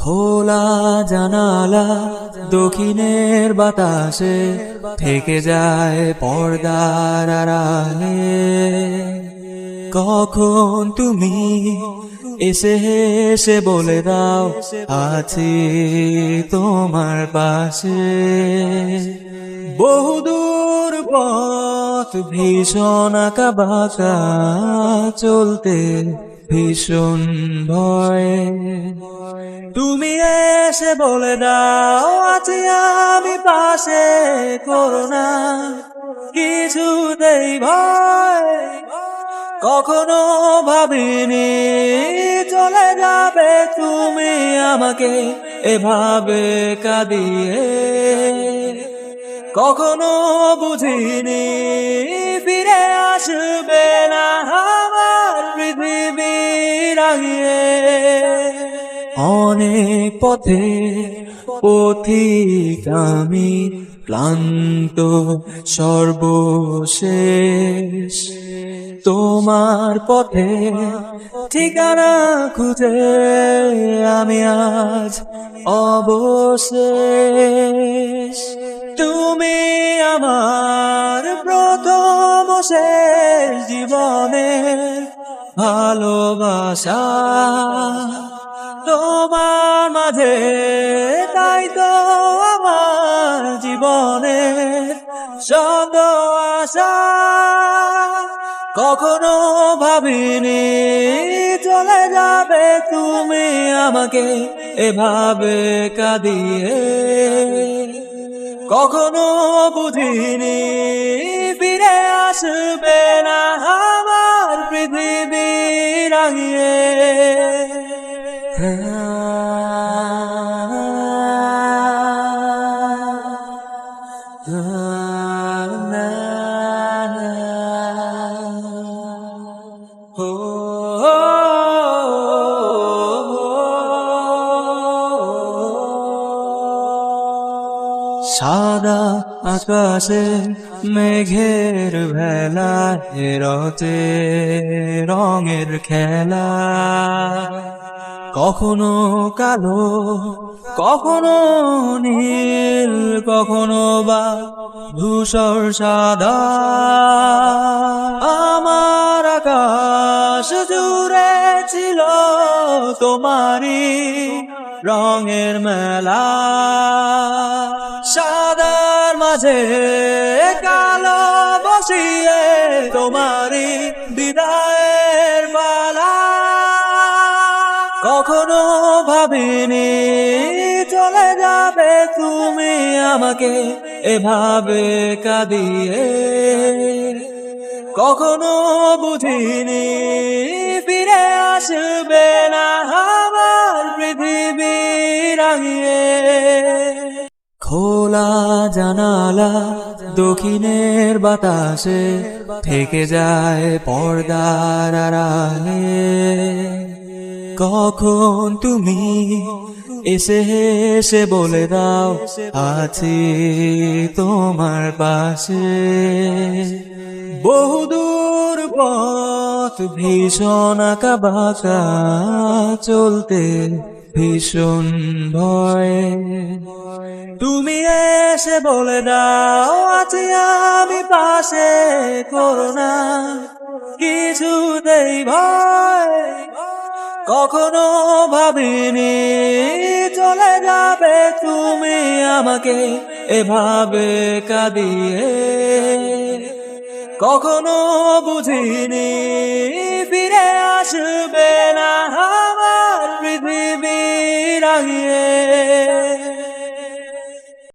খোলা জানালা দক্ষিণের বাতাসে থেকে যায় পর্দার আড়ালে। কখন তুমি এসে এসে বলে দাও আছি তোমার পাশে। বহুদূর পথ ভীষণ আঁকা বাঁকা চলতে ভীষণ ভয়। তুমি এসে বলে দাও আছি আমি পাশে, করোনা কিছুতেই ভয়। কখনো ভাবিনি চলে যাবে তুমি আমাকে এভাবে কাঁদিয়ে। কখনো বুঝিনি ফিরে আসবে না আমার পৃথিবী রাঙিয়ে। অনেক পথে পথিক আমি, ক্লান্ত সর্বশেষ। তোমার পথে ঠিকানা খুঁজে আমি আজ অবশেষ। তুমি আমার প্রথম শেষ জীবনের ভালোবাসা। তোমার মাঝে তাই তো আমার জীবনের শত আশা। কখনো ভাবিনি চলে যাবে তুমি আমাকে এভাবে কাঁদিয়ে। কখনো বুঝিনি ফিরে আসবে না আমার পৃথিবী রাঙিয়ে। সাদা আকাশে মেঘের ভেলায় রচে রঙের খেলা। কখনো কালো, কখনো নীল, কখনো বা ধূসর সাদা। আমার আকাশ জুড়ে ছিল তোমারই রঙের মেলা। সাদার মাঝে কালো বসিয়ে তোমারই বিদায়ের পালা। কখনো ভাবিনি চলে যাবে তুমি আমাকে এভাবে কাঁদিয়ে। কখনো বুঝিনি ফিরে আসবে না আমার পৃথিবী রাঙিয়ে। খোলা জানালা দক্ষিণের বাতাসে থেকে যায় পর্দার আড়ালে। কখন তুমি এসে এসে বলে দাও আছি তোমার পাশে। বহুদূর পথ ভীষণ আঁকা বাঁকা চলতে ভীষণ ভয়। তুমি এসে বলে দাও আছি আমি পাশে, করোনা কিছুতেই ভয়। কখনো ভাবিনি চলে যাবে তুমি আমাকে এভাবে কাঁদিয়ে। কখনো বুঝিনি ফিরে আসবে না আমার পৃথিবী রাঙিয়ে।